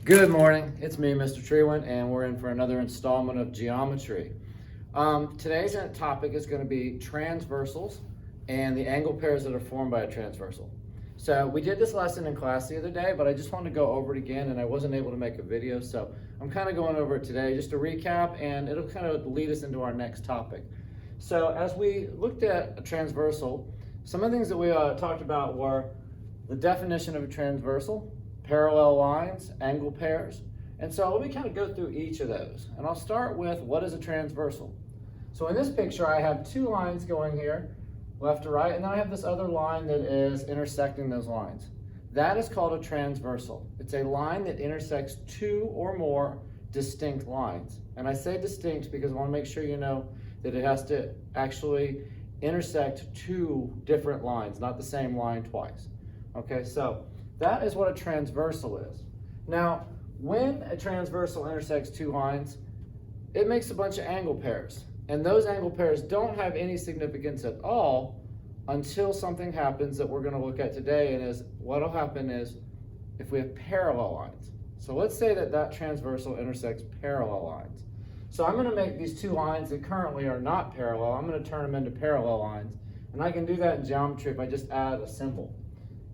Good morning, it's me, Mr. Treewind, and we're in for another installment of geometry. Today's topic is going to be transversals and the angle pairs that are formed by a transversal. So we did this lesson in class the other day, but I just wanted to go over it again and I wasn't able to make a video, so I'm kind of going over it today just to recap, and it'll kind of lead us into our next topic. So as we looked at a transversal, some of the things that we talked about were the definition of a transversal, parallel lines, angle pairs. And so let me kind of go through each of those. And I'll start with what is a transversal. So in this picture, I have two lines going here, left to right, and then I have this other line that is intersecting those lines. That is called a transversal. It's a line that intersects two or more distinct lines. And I say distinct because I want to make sure you know that it has to actually intersect two different lines, not the same line twice. Okay, so that is what a transversal is. Now, when a transversal intersects two lines, it makes a bunch of angle pairs. And those angle pairs don't have any significance at all until something happens that we're going to look at today. And what will happen is if we have parallel lines. So let's say that that transversal intersects parallel lines. So I'm going to make these two lines that currently are not parallel, I'm going to turn them into parallel lines. And I can do that in geometry if I just add a symbol.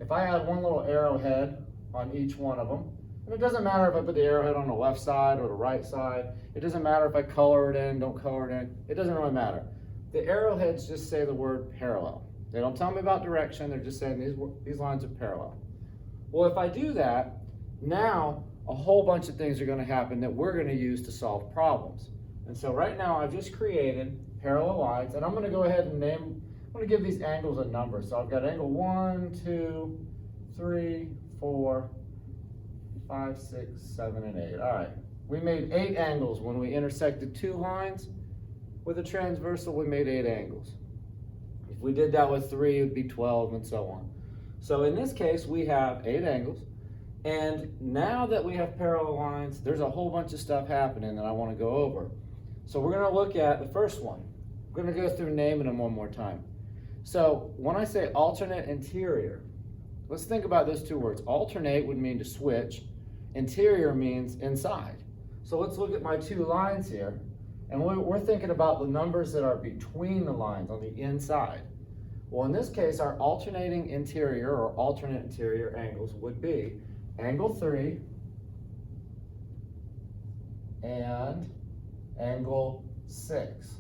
If I add one little arrowhead on each one of them, and it doesn't matter if I put the arrowhead on the left side or the right side, it doesn't matter if I color it in, don't color it in, it doesn't really matter. The arrowheads just say the word parallel. They don't tell me about direction, they're just saying these lines are parallel. Well, if I do that, now a whole bunch of things are going to happen that we're going to use to solve problems. And so right now I've just created parallel lines, and I'm going to go ahead and I'm going to give these angles a number. So I've got angle 1, 2, 3, 4, 5, 6, 7, and 8. All right, we made 8 angles when we intersected two lines. With a transversal, we made 8 angles. If we did that with 3, it would be 12, and so on. So in this case, we have 8 angles. And now that we have parallel lines, there's a whole bunch of stuff happening that I want to go over. So we're going to look at the first one. We're going to go through naming them one more time. So when I say alternate interior, let's think about those two words. Alternate would mean to switch. Interior means inside. So let's look at my two lines here. And we're thinking about the numbers that are between the lines on the inside. Well, in this case, our alternating interior or alternate interior angles would be angle 3 and angle 6.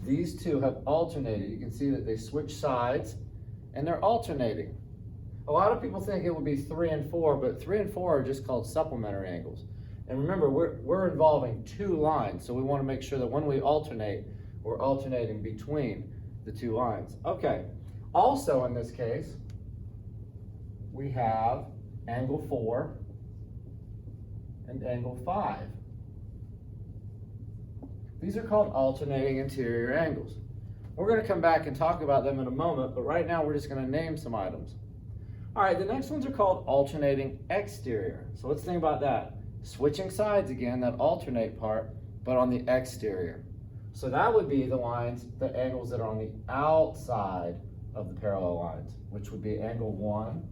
These two have alternated. You can see that they switch sides and they're alternating. A lot of people think it would be 3 and 4, but 3 and 4 are just called supplementary angles. And remember, we're involving two lines, so we want to make sure that when we alternate, we're alternating between the two lines. Okay, also in this case, we have angle 4 and angle 5. These are called alternating interior angles. We're going to come back and talk about them in a moment, but right now we're just going to name some items. All right, the next ones are called alternating exterior. So let's think about that. Switching sides again, that alternate part, but on the exterior. So that would be the lines, the angles that are on the outside of the parallel lines, which would be angle 1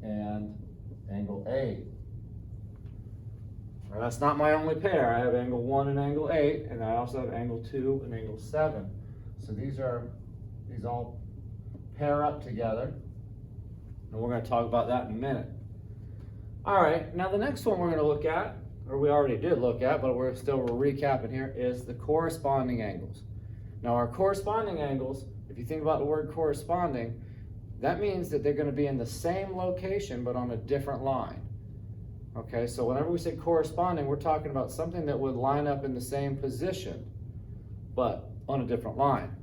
and angle 8. Now, that's not my only pair. I have angle 1 and angle 8, and I also have angle 2 and angle 7. So these all pair up together, and we're going to talk about that in a minute. All right, now the next one we're going to look at, or we already did look at, but we're recapping here, is the corresponding angles. Now our corresponding angles, if you think about the word corresponding, that means that they're going to be in the same location but on a different line. Okay, so whenever we say corresponding, we're talking about something that would line up in the same position, but on a different line.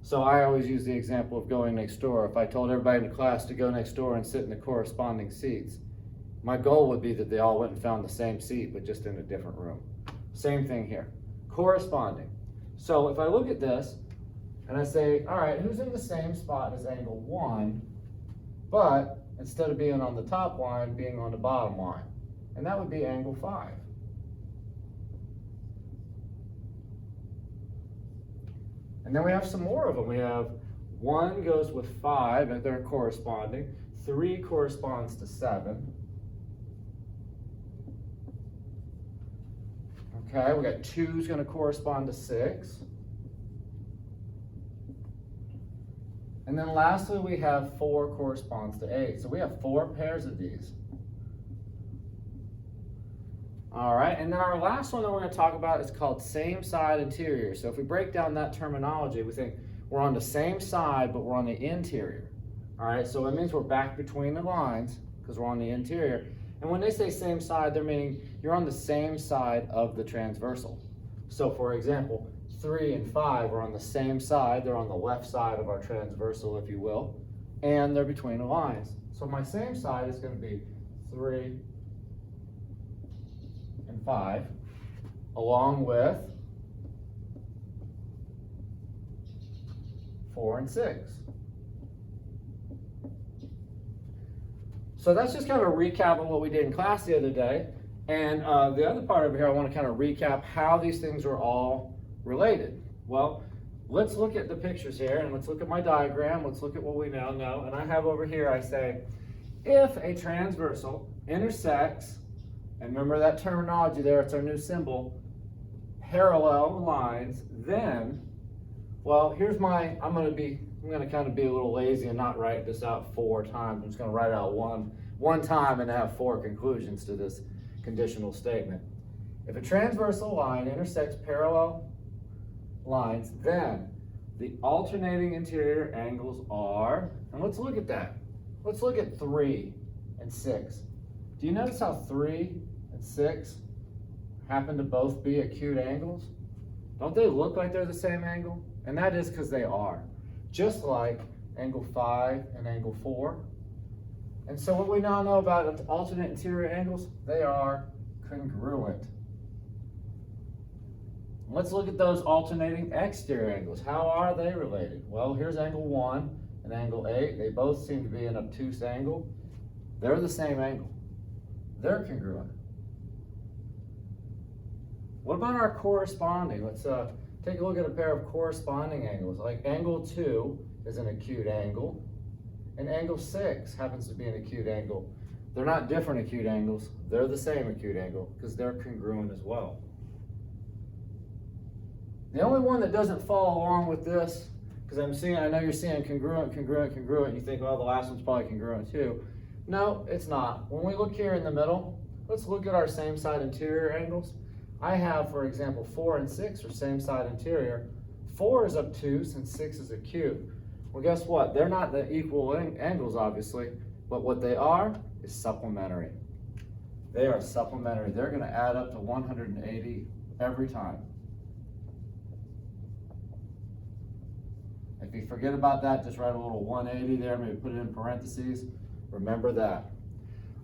So I always use the example of going next door. If I told everybody in the class to go next door and sit in the corresponding seats, my goal would be that they all went and found the same seat, but just in a different room. Same thing here, corresponding. So if I look at this and I say, all right, who's in the same spot as angle 1, but instead of being on the top line, being on the bottom line? And that would be angle 5. And then we have some more of them. We have 1 goes with 5, and they're corresponding. 3 corresponds to 7. Okay, we got 2 is going to correspond to 6. And then lastly, we have 4 corresponds to 8. So we have 4 pairs of these. All right, and then our last one that we're going to talk about is called same side interior. So if we break down that terminology, we think we're on the same side, but we're on the interior. All right, so it means we're back between the lines because we're on the interior. And when they say same side, they're meaning you're on the same side of the transversal. So for example, 3 and 5 are on the same side. They're on the left side of our transversal, if you will, and they're between the lines. So my same side is going to be 3 and 5, along with 4 and 6. So that's just kind of a recap of what we did in class the other day. And the other part over here, I want to kind of recap how these things are all related. Well, let's look at the pictures here, and let's look at my diagram. Let's look at what we now know. And I have over here, I say, if a transversal intersects, and remember that terminology there, it's our new symbol, parallel lines, then, well, here's my, I'm going to kind of be a little lazy and not write this out 4 times. I'm just going to write out one time and have 4 conclusions to this conditional statement. If a transversal line intersects parallel lines, then the alternating interior angles are, and let's look at that. Let's look at 3 and 6. Do you notice how 3 and 6 happen to both be acute angles? Don't they look like they're the same angle? And that is because they are. Just like angle 5 and angle 4. And so what we now know about alternate interior angles, they are congruent. Let's look at those alternating exterior angles. How are they related? Well, here's angle 1 and angle 8. They both seem to be an obtuse angle. They're the same angle. They're congruent. What about our corresponding? Let's take a look at a pair of corresponding angles. Like angle 2 is an acute angle, and angle 6 happens to be an acute angle. They're not different acute angles. They're the same acute angle because they're congruent as well. The only one that doesn't follow along with this, because I know you're seeing congruent, congruent, congruent, you think, well, the last one's probably congruent too. No, it's not. When we look here in the middle, let's look at our same side interior angles. I have, for example, 4 and 6 are same side interior. 4 is obtuse and 6 is acute. Well, guess what? They're not the equal angles, obviously, but what they are is supplementary. They are supplementary. They're going to add up to 180 every time. If you forget about that, just write a little 180 there, maybe put it in parentheses. Remember that.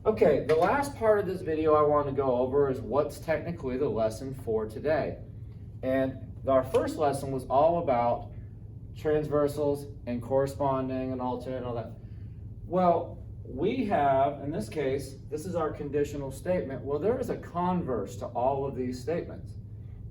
Okay, the last part of this video I want to go over is what's technically the lesson for today. And our first lesson was all about transversals and corresponding and alternate and all that. Well, we have, in this case, this is our conditional statement. Well, there is a converse to all of these statements.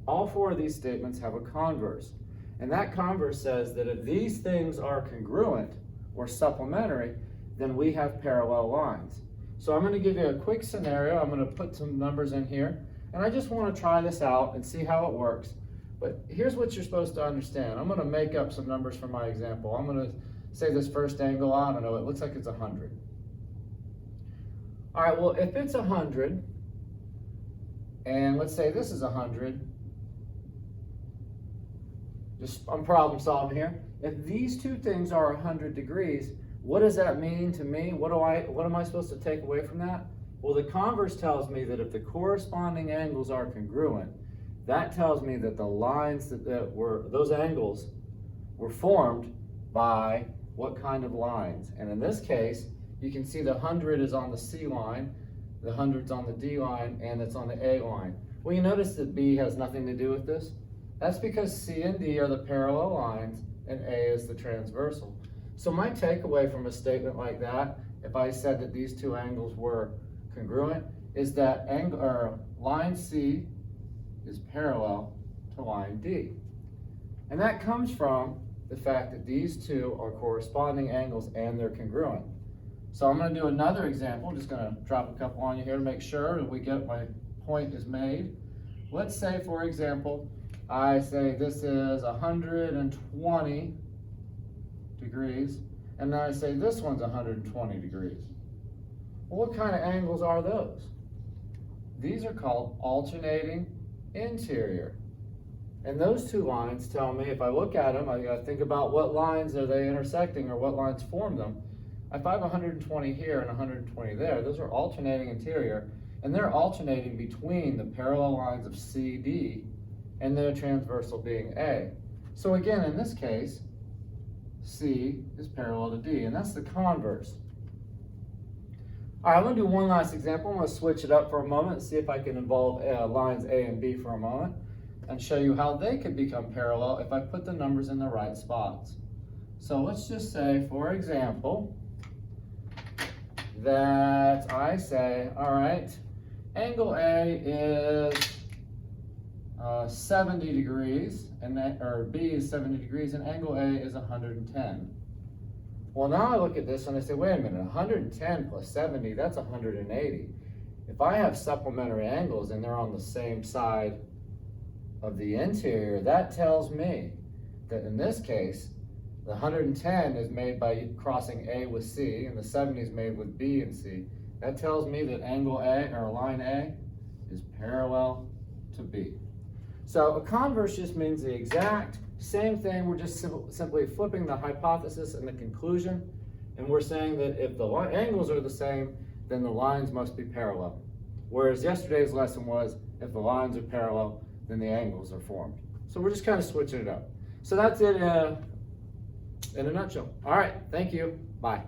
All 4 of these statements have a converse. And that converse says that if these things are congruent or supplementary, then we have parallel lines. So I'm going to give you a quick scenario. I'm going to put some numbers in here. And I just want to try this out and see how it works. But here's what you're supposed to understand. I'm going to make up some numbers for my example. I'm going to say this first angle, I don't know, it looks like it's 100. All right, well, if it's 100, and let's say this is 100, I'm problem solving here. If these 2 things are 100 degrees, what does that mean to me? What am I supposed to take away from that? Well, the converse tells me that if the corresponding angles are congruent, that tells me that the lines those angles were formed by what kind of lines? And in this case, you can see the 100 is on the C line, the 100's on the D line, and it's on the A line. Well, you notice that B has nothing to do with this? That's because C and D are the parallel lines, and A is the transversal. So my takeaway from a statement like that, if I said that these 2 angles were congruent, is that line C is parallel to line D. And that comes from the fact that these 2 are corresponding angles and they're congruent. So I'm going to do another example. I'm just going to drop a couple on you here to make sure that we get my point is made. let's say, for example, I say this is 120 degrees, and then I say this one's 120 degrees. Well, what kind of angles are those? These are called alternating interior. And those two lines tell me, if I look at them, I gotta think about what lines are they intersecting or what lines form them. If I have 120 here and 120 there, those are alternating interior, and they're alternating between the parallel lines of CD and their transversal being A. So again, in this case, C is parallel to D, and that's the converse. All right, I'm gonna do one last example. I'm gonna switch it up for a moment and see if I can involve lines A and B for a moment and show you how they could become parallel if I put the numbers in the right spots. So let's just say, for example, that I say, all right, angle A is 70 degrees, and or B is 70 degrees, and angle A is 110. Well, now I look at this and I say, wait a minute, 110 plus 70, that's 180. If I have supplementary angles and they're on the same side of the interior, that tells me that in this case, the 110 is made by crossing A with C, and the 70 is made with B and C. That tells me that angle A, or line A, is parallel to B. So a converse just means the exact same thing. We're just simply flipping the hypothesis and the conclusion, and we're saying that if the angles are the same, then the lines must be parallel. Whereas yesterday's lesson was, if the lines are parallel, then the angles are formed. So we're just kind of switching it up. So that's it in a nutshell. All right, thank you. Bye.